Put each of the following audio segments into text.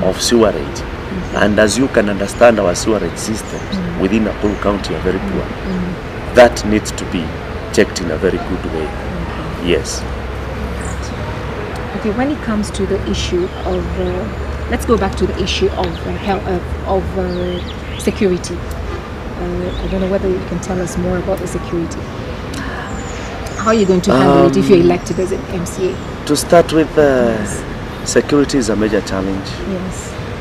of sewerage. And as you can understand, our sewerage systems within Nakuru County are very poor. That needs to be checked in a very good way. Yes. Okay, when it comes to the issue of, let's go back to the issue of security. I don't know whether you can tell us more about the security. How are you going to handle it if you're elected as an MCA? To start with, security is a major challenge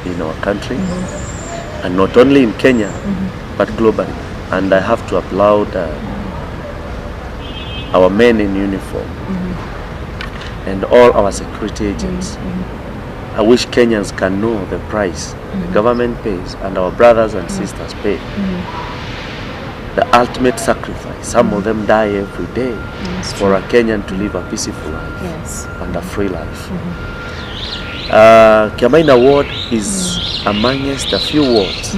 in our country, and not only in Kenya, but globally. And I have to applaud our men in uniform and all our security agents. I wish Kenyans can know the price the government pays and our brothers and sisters pay. The ultimate sacrifice. Some of them die every day for a Kenyan to live a peaceful life and a free life. Kiamaina ward is amongst a few wards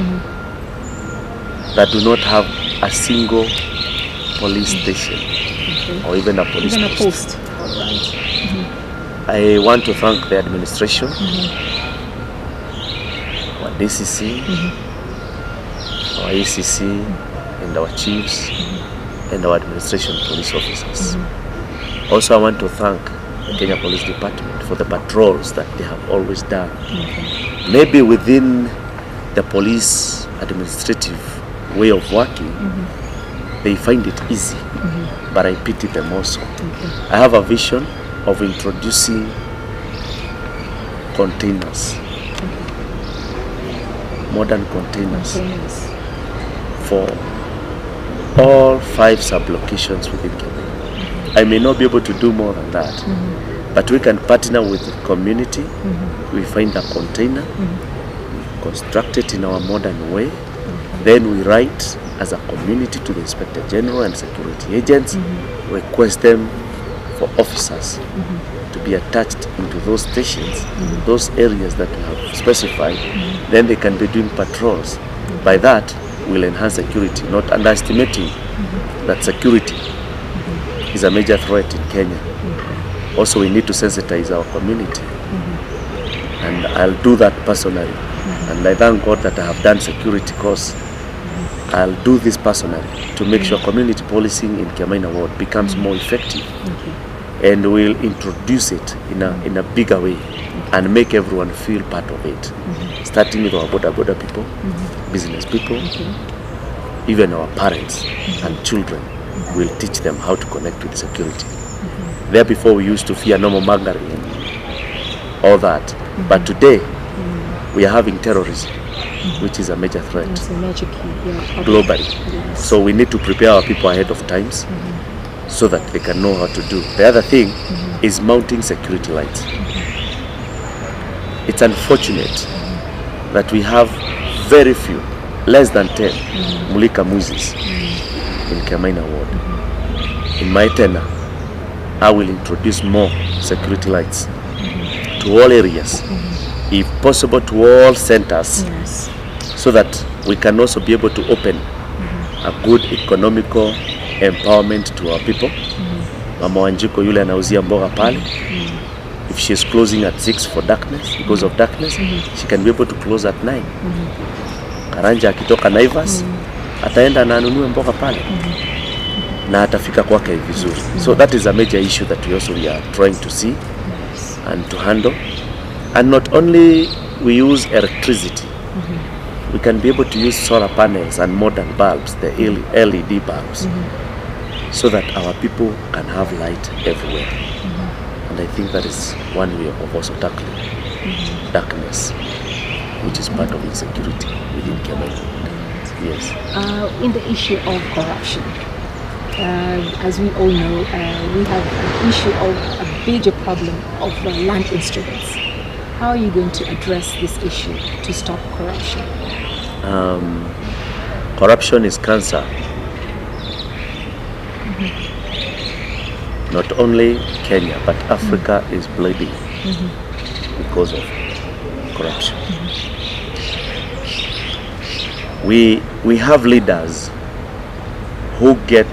that do not have a single police station or even a police post. I want to thank the administration, our DCC, our ACC, and our chiefs, and our administration police officers. Also, I want to thank the Kenya Police Department for the patrols that they have always done. Maybe within the police administrative way of working, they find it easy, but I pity them also. I have a vision of introducing containers, modern containers for all 5 sub-locations within Kenya. I may not be able to do more than that, but we can partner with the community. We find a container, construct it in our modern way, then we write as a community to the Inspector General and security agents, request them for officers to be attached into those stations, those areas that we have specified. Then they can be doing patrols. By that, we'll enhance security, not underestimating that security is a major threat in Kenya. Also, we need to sensitize our community, and I'll do that personally. And I thank God that I have done security course. I'll do this personally to make sure community policing in Kiamaina ward becomes more effective, and we'll introduce it in a bigger way and make everyone feel part of it, starting with our boda people, business people, even our parents and children. We'll teach them how to connect with security. There before we used to fear normal mongering and all that, but today we are having terrorism, which is a major threat globally. So we need to prepare our people ahead of times so that they can know how to do. The other thing is mounting security lights. It's unfortunate that we have very few, less than 10 Mulika Muzis in Kiamaina ward. In my tenure, I will introduce more security lights to all areas, if possible to all centers, so that we can also be able to open a good economical empowerment to our people. Mama Wanjiko yule anauzia mboga pale, if she is closing at 6 for darkness, because of darkness, she can be able to close at 9. Karanja akitoka Naivas, ataenda na anunue mboga pale, na atafika kwake vizuri. So that is a major issue that we also are trying to see and to handle. And not only we use electricity, we can be able to use solar panels and modern bulbs, the LED bulbs, so that our people can have light everywhere. And I think that is one way of also tackling darkness, which is part of insecurity within Kiamaina. Yes. In the issue of corruption, as we all know, we have an issue of a major problem of land instruments. How are you going to address this issue to stop corruption? Corruption is cancer. Not only Kenya, but Africa is bleeding because of corruption. We have leaders who get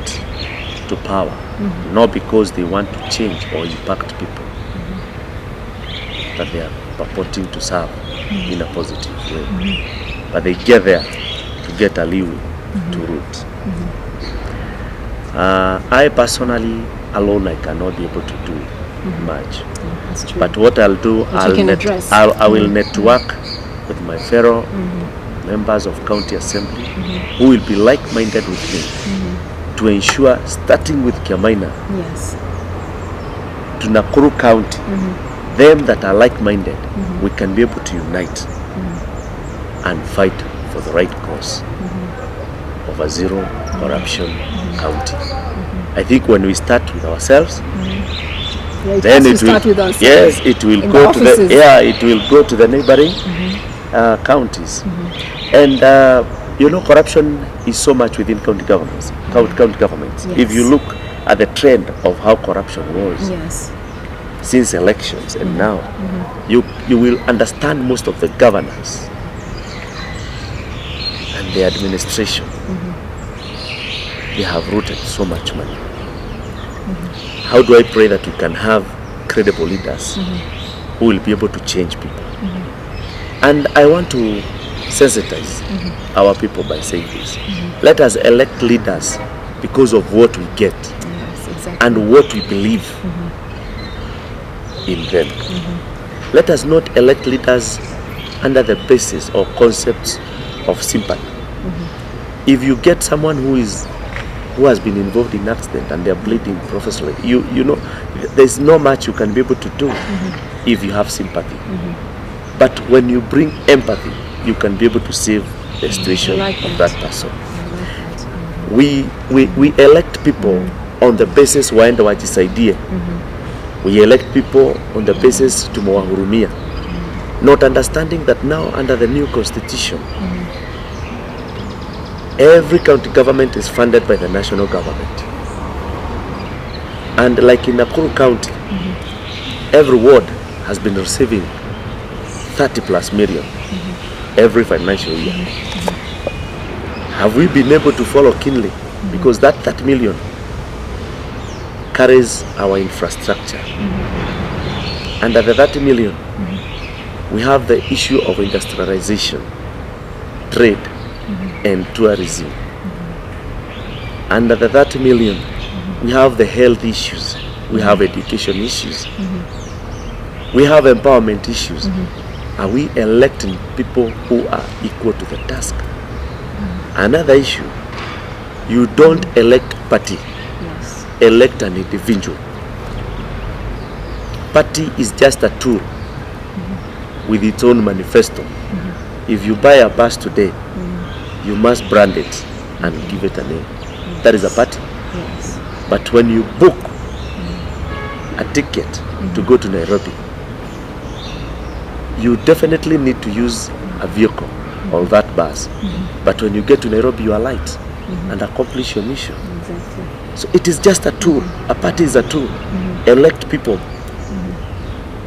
to power not because they want to change or impact people that they are purporting to serve, in a positive way. But they get there to get a leeway to root. I personally, alone, I cannot be able to do much. That's true. But what I'll do, I will network with my fellow members of county assembly who will be like-minded with me to ensure, starting with Kiamaina to Nakuru County, them that are like-minded, we can be able to unite and fight for the right cause of a zero corruption county. I think when we start with ourselves, then it will, yes, it will go to the, it will go to the neighboring counties. And you know, corruption is so much within county governments. County governments. If you look at the trend of how corruption was since elections and now, you will understand most of the governors and the administration. They have rooted so much money. How do I pray that we can have credible leaders who will be able to change people? And I want to sensitize our people by saying this. Let us elect leaders because of what we get and what we believe in them. Let us not elect leaders under the basis or concepts of sympathy. If you get someone who has been involved in accident and they are bleeding professionally, you know, there's no much you can be able to do if you have sympathy. But when you bring empathy, you can be able to save the situation of that person. We elect people on the basis waenda wajisaidie. We elect people on the basis tumewahurumia, not understanding that now under the new constitution, every county government is funded by the national government. And like in Nakuru County, every ward has been receiving 30+ million every financial year. Have we been able to follow keenly? Because that 30 million carries our infrastructure. Under the 30 million, we have the issue of industrialization, trade, and tourism. Under the 30 million, we have the health issues, we have education issues, we have empowerment issues. Are we electing people who are equal to the task? Another issue, you don't elect party, elect an individual. Party is just a tool with its own manifesto. If you buy a bus today, you must brand it and give it a name. That is a party. But when you book a ticket to go to Nairobi, you definitely need to use a vehicle or that bus. But when you get to Nairobi, you are light and accomplish your mission. So it is just a tool. A party is a tool. Elect people.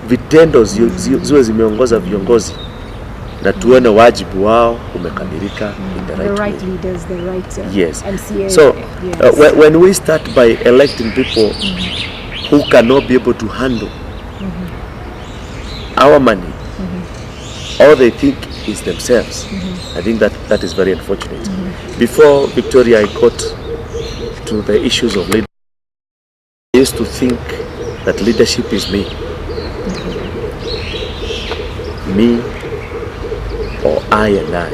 Vitendo ziwe zimeongoza viongozi na tuone wajibu wao umekamilika in the right way. Leaders, the right MCA. So when we start by electing people who cannot be able to handle our money, all they think is themselves. I think that is very unfortunate. Before Victoria, I got to the issues of leadership. I used to think that leadership is me. Me or I and I.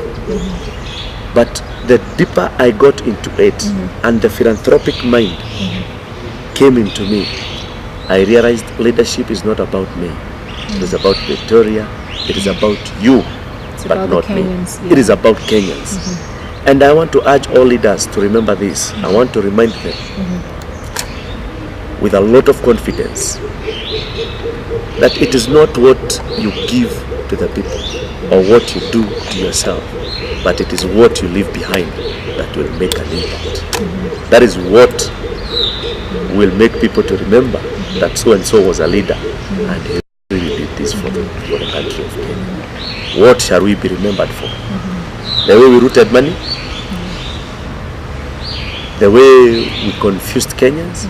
But the deeper I got into it and the philanthropic mind came into me, I realized leadership is not about me. It is about Victoria. It is about you, but not me. It is about Kenyans. And I want to urge all leaders to remember this. I want to remind them with a lot of confidence that it is not what you give to the people or what you do to yourself, but it is what you leave behind that will make an impact. That is what will make people to remember that so and so was a leader and he really did this for the country of Kenya. What shall we be remembered for? The way we rooted money? The way we confused Kenyans?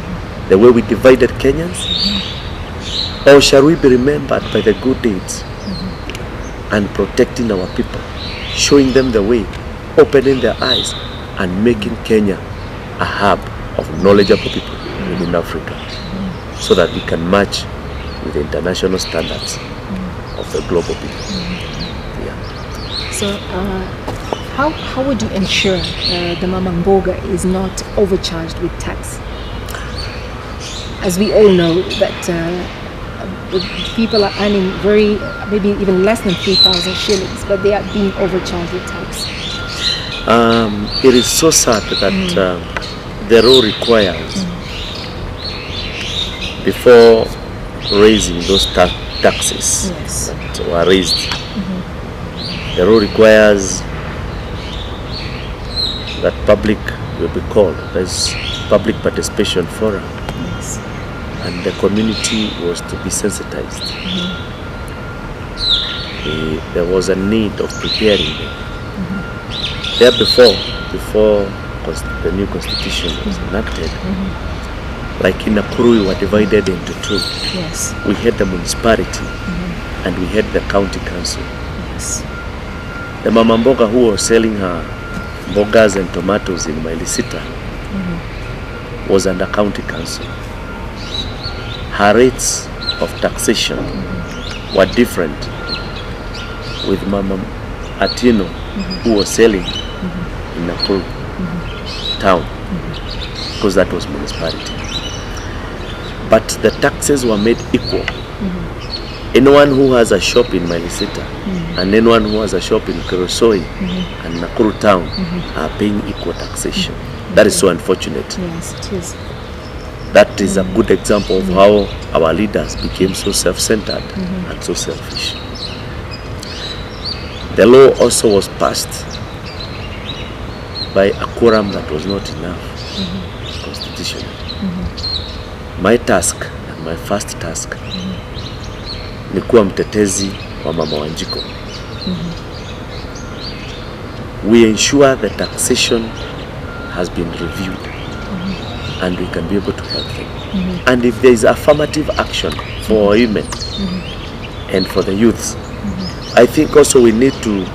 The way we divided Kenyans? Or shall we be remembered by the good deeds and protecting our people, showing them the way, opening their eyes, and making Kenya a hub of knowledgeable people within Africa, so that we can match with the international standards of the global people. Yeah. So, how would you ensure the Mama Mboga is not overcharged with tax? As we all know that people are earning maybe even less than 3,000 shillings, but they are being overcharged with tax. It is so sad that the law requires, before raising those taxes that were raised, the law requires that public will be called. There's public participation forum, and the community was to be sensitized. There was a need of preparing them. There before the new constitution was enacted, like in Nakuru, we were divided into two. Yes. We had the municipality and we had the county council. Yes. The Mama Mboga who was selling her mbogas and tomatoes in Mailisita was under county council. Her rates of taxation were different with Mama Atino who was selling in Nakuru town, because that was municipality. But the taxes were made equal. Anyone who has a shop in Mailisita and anyone who has a shop in Kerosoi and Nakuru town are paying equal taxation. That is so unfortunate. Yes, it is. That is a good example of how our leaders became so self-centered and so selfish. The law also was passed by a quorum that was not enough constitutionally. My task, and my first task, ni kuwa mtetezi wa Mama Wanjiko. We ensure the taxation has been reviewed and we can be able to help them. And if there is affirmative action for women and for the youths, I think also we need to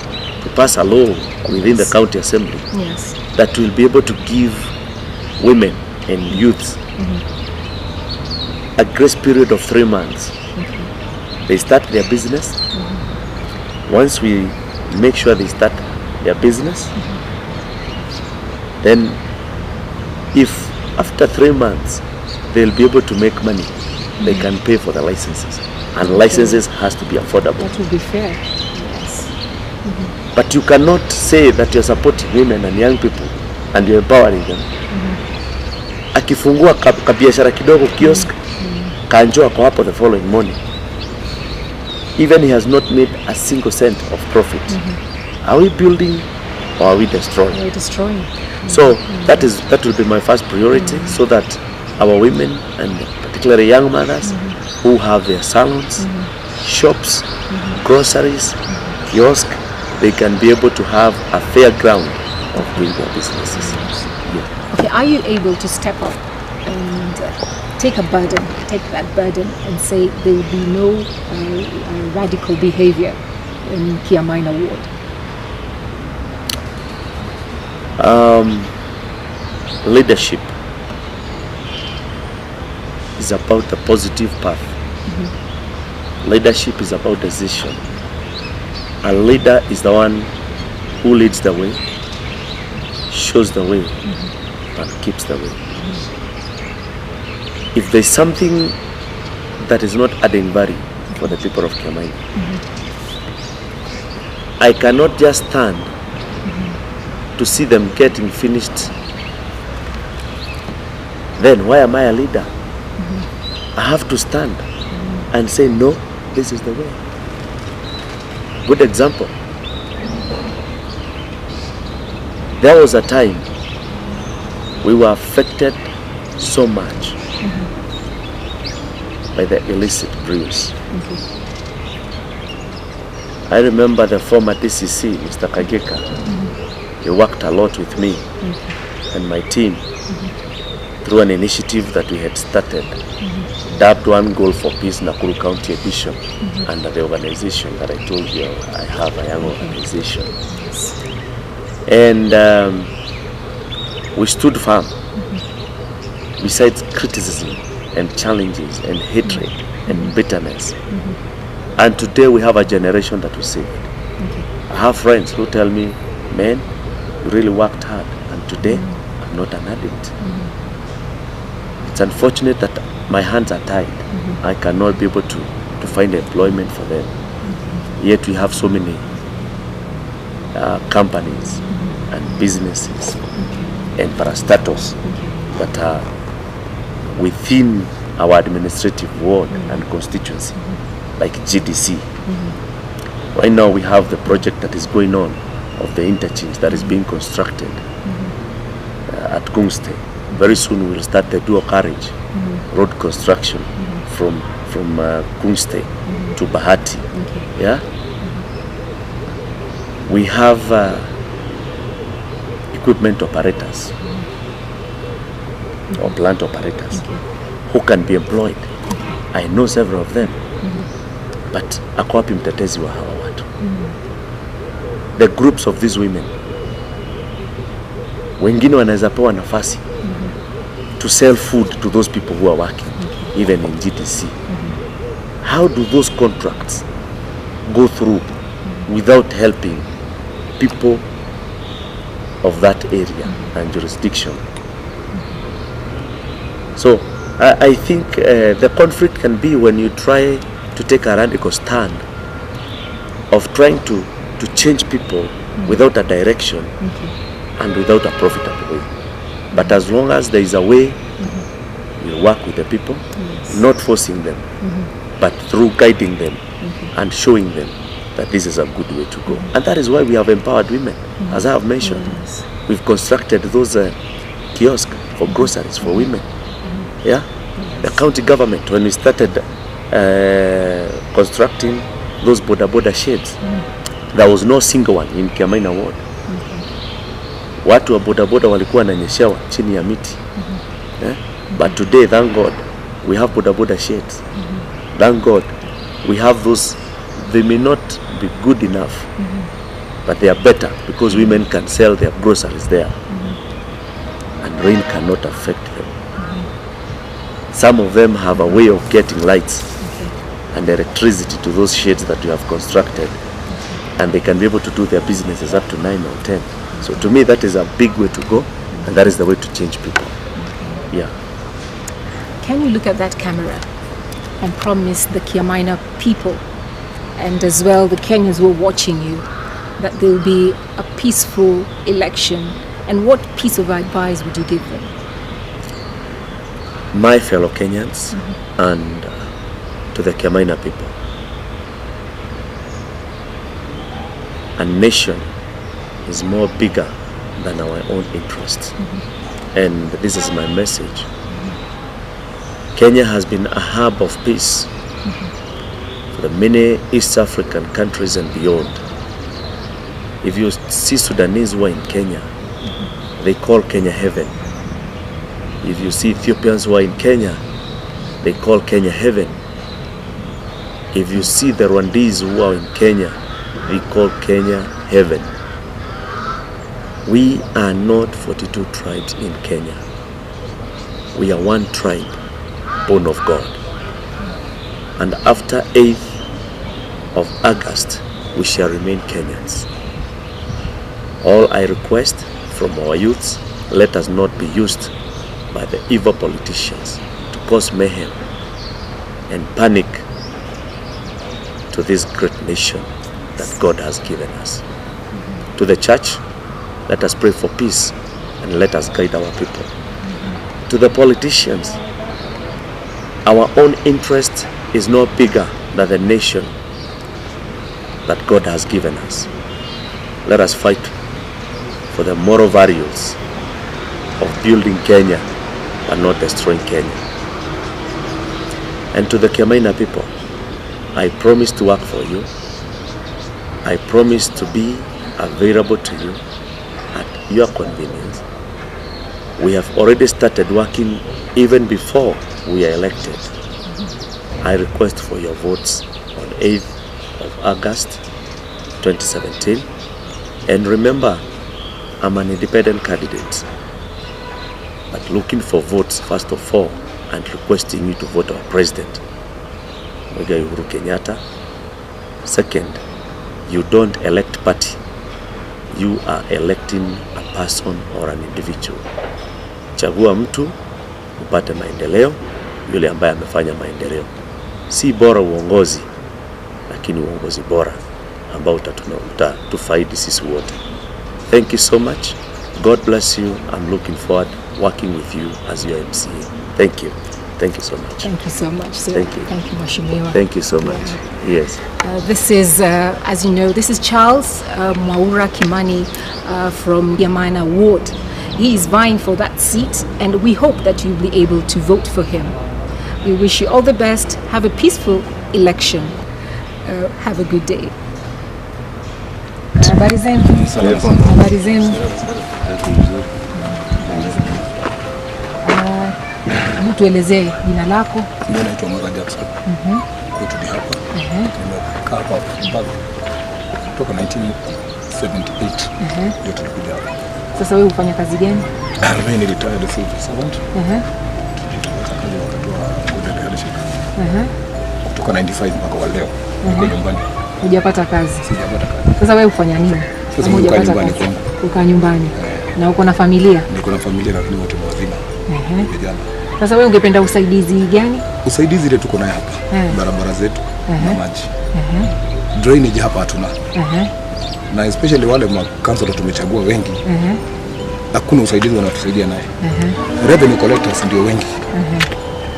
pass a law within the county assembly that will be able to give women and youths a grace period of 3 months. They start their business. Once we make sure they start their business, then if after 3 months they'll be able to make money, they can pay for the licenses. And licenses has to be affordable. That would be fair. Yes. But you cannot say that you're supporting women and young people and you're empowering them. Akifungua kabiashara kidogo kiosk, kanjo ako hapo the following morning. Even he has not made a single cent of profit. Are we building or are we destroying? We're destroying. So that will be my first priority, so that our women and particularly young mothers who have their salons, shops, groceries, kiosk, they can be able to have a fair ground of doing their businesses. Okay, are you able to step up and take that burden and say there will be no radical behavior in Kiamaina ward? Leadership is about the positive path. Leadership is about decision. A leader is the one who leads the way, shows the way, and keeps the way. If there's something that is not adding value for the people of Kiamaina, I cannot just stand to see them getting finished. Then why am I a leader? I have to stand and say, no, this is the way. Good example. There was a time we were affected so much by the illicit brews. I remember the former DCC, Mr. Kageka. He worked a lot with me and my team through an initiative that we had started, dubbed One Goal for Peace Nakuru County Edition, under the organization that I told you I have, a young organization. And we stood firm besides criticism and challenges and hatred and bitterness. And today we have a generation that we saved. I have friends who tell me, man, you really worked hard, and today I'm not an addict. It's unfortunate that my hands are tied. I cannot be able to find employment for them. Yet we have so many companies and businesses and parastatals that are within our administrative ward and constituency, like GDC. Right now we have the project that is going on of the interchange that is being constructed at Kungste. Very soon we'll start the dual carriage road construction from Kungste to Bahati. Yeah. We have equipment operators or plant operators who can be employed. I know several of them, but ako wapi mtetezi wa hawa watu? The groups of these women, wengine wanaweza pewa nafasi to sell food to those people who are working, even in GDC. How do those contracts go through without helping people of that area and jurisdiction? So I think the conflict can be when you try to take a radical stand of trying to change people without a direction and without a profitable way. But as long as there is a way, we'll work with the people, not forcing them, but through guiding them and showing them that this is a good way to go. And that is why we have empowered women. As I have mentioned, we've constructed those kiosks for groceries for women. Yeah, the county government, when we started constructing those border sheds, there was no single one in Kiamaina ward. Watu wa bodaboda walikuwa wananyeshewa chini ya miti. But today, thank God, we have bodaboda sheds. Thank God, we have those. They may not be good enough, but they are better because women can sell their groceries there, and rain cannot affect them. Some of them have a way of getting lights and electricity to those sheds that we have constructed, and they can be able to do their businesses up to 9 or 10. So to me, that is a big way to go, and that is the way to change people. Yeah. Can you look at that camera and promise the Kiamaina people and as well the Kenyans who are watching you that there will be a peaceful election? And what piece of advice would you give them? My fellow Kenyans and to the Kiamaina people, a nation is more bigger than our own interests. And this is my message. Kenya has been a hub of peace for the many East African countries and beyond. If you see Sudanese who are in Kenya, they call Kenya heaven. If you see Ethiopians who are in Kenya, they call Kenya heaven. If you see the Rwandese who are in Kenya, they call Kenya heaven. We are not 42 tribes in Kenya. We are one tribe, born of God. And after 8th of August, we shall remain Kenyans. All I request from our youths, let us not be used by the evil politicians to cause mayhem and panic to this great nation that God has given us. To the church, let us pray for peace and let us guide our people. To the politicians, our own interest is no bigger than the nation that God has given us. Let us fight for the moral values of building Kenya and not destroying Kenya. And to the Kiamaina people, I promise to work for you. I promise to be available to you at your convenience. We have already started working even before we are elected. I request for your votes on 8th of August 2017. And remember, I'm an independent candidate, but looking for votes first of all and requesting you to vote our president, Uhuru Kenyatta. Second, you don't elect party. You are electing a person or an individual. Chagua mtu upate maendeleo, yule ambaye amefanya maendeleo. Si bora uongozi, lakini uongozi bora ambao utatufaidi sisi wote. Thank you so much. God bless you. I'm looking forward working with you as your MCA. Thank you. Thank you so much. Thank you so much, sir. Thank you. Thank you, Mheshimiwa. Thank you so much. Yes. This is, as you know, this is Charles MWAURA Kimani from Yamana Ward. He is vying for that seat, and we hope that you'll be able to vote for him. We wish you all the best. Have a peaceful election. Have a good day. Habari zenu. Habari zenu. Tuelezee jina lako. Mimi naitwa Mwara Jackson. Kwetu ni hapa. Nimekaa hapa kutoka 1978. Ndio tulikuja hapa. Sasa wewe ufanya kazi gani? Mimi ni retired civil servant. Kazi wakati wa good leadership. Kutoka 95 mpaka wa leo. Niko nyumbani. Hujapata kazi? Sijapata kazi. Sasa wewe ufanya nini? Sasa niko nyumbani kwangu. Uko nyumbani. Na uko na familia? Niko na familia lakini wote wazima. Vijana. Sasa wewe ungependa usaidizi gani? Usaidizi ile tuko nayo hapa. Barabara zetu na maji. Drainage hapa hatuna. Na especially wale makansela tumechagua wengi. Hakuna usaidizi wanatusaidia naye. Revenue collectors ndio wengi.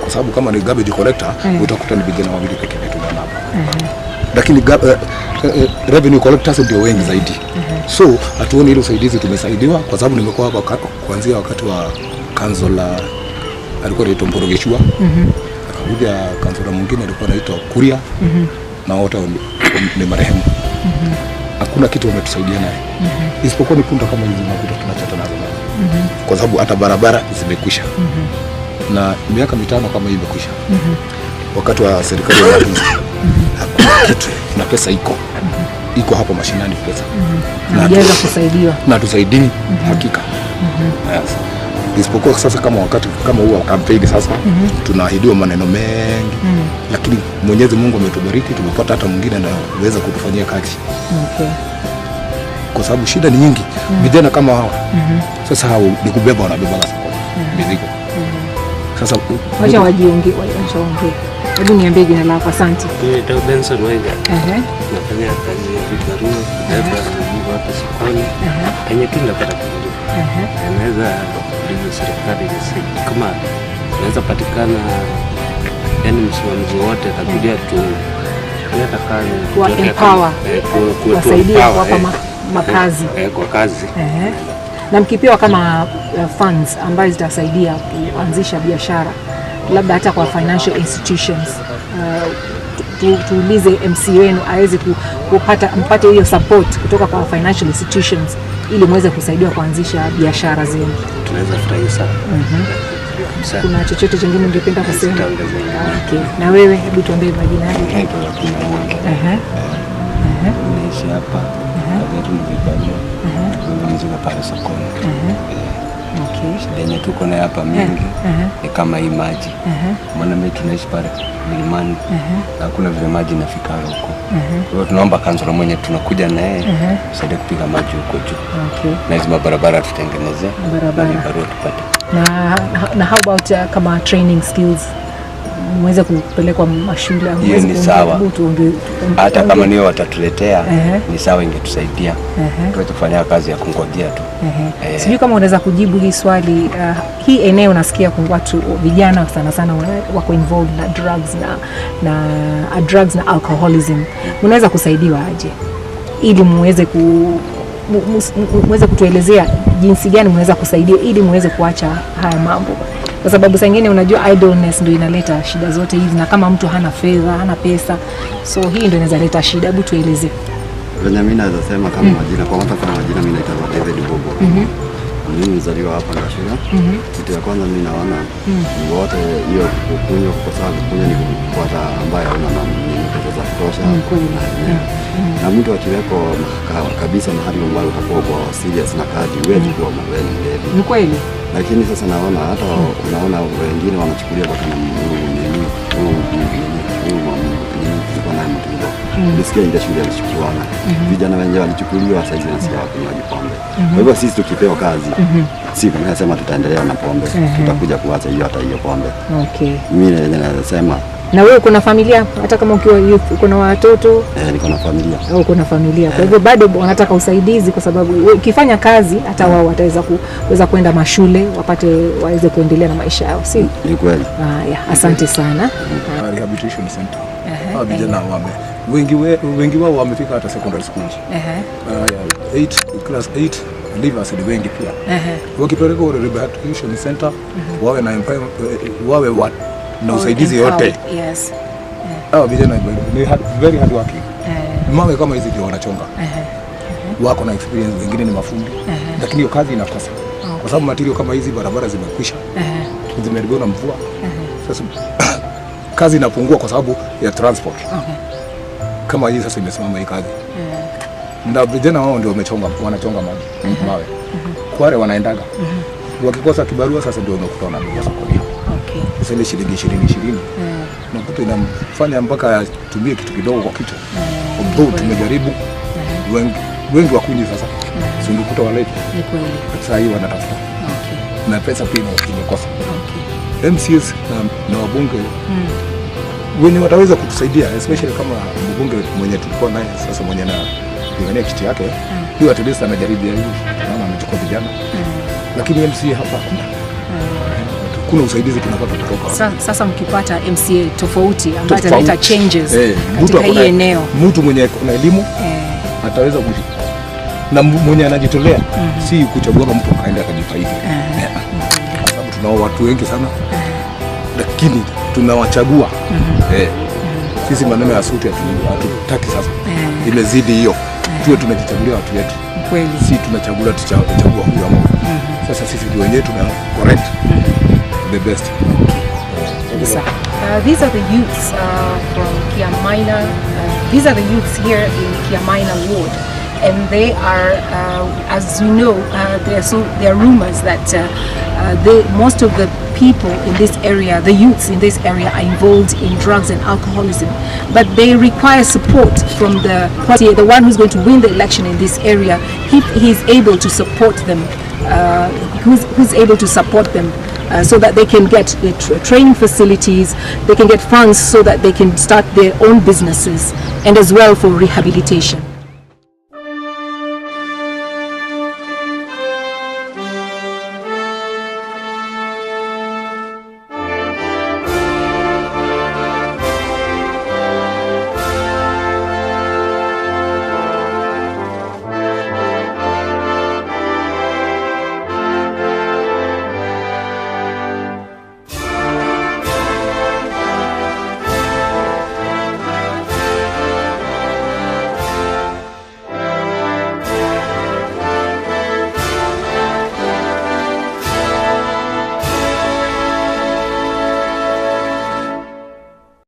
Kwa sababu kama ni garbage collector utakuta ni vijana wawili pekee yetu ndio hapa. Lakini revenue collectors ndio wengi zaidi. So hatuoni ile usaidizi tumesaidiwa kwa sababu nimekuwa hapa kuanzia wakati wa kansela alikuwa anaitwa Mporogeshua. Akakuja kansela mwingine alikuwa anaitwa Kuria. Na wote ni marehemu. Hakuna kitu wametusaidia naye. Isipokuwa ni punda kama hizi makuta tunachota nazo. Kwa sababu hata barabara zimekwisha. Na miaka 5 kama hii imekwisha. Wakati wa serikali ya Mapinduzi. Hakuna kitu na pesa iko hapa mashinani pesa. Na hajaweza kusaidiwa. Na tusaidini hakika. Yes. Isipokuwa sasa kama wakati kama huwa kampeni sasa tunaahidiwa maneno mengi. Lakini Mwenyezi Mungu ametubariki tumepata hata mwingine anaweza kutufanyia kazi. Kwa sababu shida ni nyingi. Vijana kama hawa. Sasa hao ni kubeba wanabeba soko. Mizigo. Sasa wacha wajiongee. Hebu niambie jina lako. Asante. Ndio Benson Waiga. Nafanya kazi ya vibarua hapa sokoni. Kwenye kila barabara. Anaweza kuuliza serikali kama anaweza patikana yani msimamizi wote atakuja tu kuleta kazi kwa empower kusaidia kwa makazi kwa kazi. Na mkipewa kama funds ambazo zitasaidia kuanzisha biashara labda hata kwa financial institutions, tuulize MC wenu aweze mpate hiyo support kutoka kwa financial institutions ili muweze kusaidia kuanzisha biashara zenu. Tunaweza furahia sana. Kuna chochote kingine ungependa kusema? Okay. Na wewe hebu tuambie majina yako. Naishi hapa. Ndio nimebarua. Nimekuja pale sokoni. Okay. Shida yenye tuko nayo hapa mingi ni kama hii maji. Maana mimi tunaishi pale milimani. Na hakuna vile maji inafika huko. Kwa hiyo tunaomba kansela mwenye tunakuja naye saidie kupiga maji huko juu. Okay. Na hizo barabara tutengeneze. Barabara tupate. Na how about kama training skills? Mweze kupelekwa mashule au hiyo ni sawa. Hata kama niyo watatuletea ni sawa, ingetusaidia. Tutafanya kazi ya kungojea tu. Sijui kama unaweza kujibu hii swali. Hii eneo nasikia kwa watu vijana sana wako involved na drugs na alcoholism. Unaweza kusaidiwa aje ili muweze kutuelezea jinsi gani mnaweza kusaidia ili muweze kuacha haya mambo? Kwa sababu saa nyingine unajua idleness ndio inaleta shida zote hizi, na kama mtu hana fedha, hana pesa, so hii ndio inaweza leta shida. Hebu tueleze. Venye mimi naweza sema kama majina, kwa mfano kama majina mimi naitwa David Bobo. Mimi nilizaliwa hapa na shule. Kitu ya kwanza mimi naona wote hiyo kukunywa, kwa sababu kunywa ni kupata ambaye hauna na pesa za kutosha. Na mtu akiweko kabisa mahali ambapo utakuwa kwa serious na kazi, huwezi kuwa mwenye mlevi. Ni kweli. Lakini sasa naona hata unaona wengine wanachukulia mpaka na nisikia ile shule alichukuana. Vijana wengi walichukuliwa, sasa hizi nasikia wakunywaji pombe. Kwa hivyo sisi tukipewa kazi, si kama nasema tutaendelea na pombe, tutakuja kuacha hiyo hata hiyo pombe. Okay. Mimi nasema. Na wewe uko na familia, hata kama ukiwa youth uko na watoto? Niko na familia. Au uko na familia. Kwa hivyo bado wanataka usaidizi, kwa sababu ukifanya kazi hata wao wataweza kuweza kwenda mashule, waweze kuendelea na maisha yao, si? Ni kweli. Asante sana. Rehabilitation center. Vijana wengi wao wamefika hata secondary school. Class 8 leavers ni wengi pia. Wakipeleka rehabilitation center, wawe na wawe na usaidizi yote. Yes. Vijana ni very hard working. Mawe kama hizi ndio wanachonga. Wako na experience, wengine ni mafundi. Lakini hiyo kazi inakosa. Kwa sababu material kama hizi, barabara zimekwisha. Zimeharibiwa na mvua. Sasa kazi inapungua kwa sababu ya transport. Kama hii sasa imesimama hii kazi. Na vijana wao ndio wanachonga mawe. Kware wanaendaga. Wakikosa kibarua sasa ndio unakuta wanakuja sokoni. Sasa ile shilingi 20 unakuta inamfanya mpaka atumie kitu kidogo kwa kitu. Ambao tumejaribu wengi wakunywi sasa. Si ungekuta walevi. Ni kweli. Sasa hii wanatafuta. Na pesa pia imekosa. MCS na wabunge wenye wataweza kutusaidia, especially kama mbunge mwenye tulikuwa naye sasa, mwenye na pigania kiti yake, hiyo at least anajaribu hivi, naona amechukua vijana. Lakini MCA hapa kuna usaidizi tunapata kutoka. Sasa mkipata MCA tofauti ambaye ataleta changes katika hii eneo, mtu mwenye kuna elimu ataweza na mwenye anajitolea, si kuchagua mtu akaenda akajifaidi. Kwa sababu tunao watu wengi sana, lakini tunawachagua. Sisi maneno ya suti hatutaki sasa. Imezidi hiyo. Tuwe tunajichagulia watu wetu. Kweli. Si tunachagua huyu ama. Sasa sisi ndio wenyewe tuna correct the best. These are the youths from Kiamaina. These are the youths here in Kiamaina ward. And they are, as you know, there are rumors that most of the people in this area, the youths in this area, are involved in drugs and alcoholism. But they require support from the party, the one who's going to win the election in this area. He's able to support them. Who's able to support them so that they can get training facilities, they can get funds so that they can start their own businesses, and as well for rehabilitation.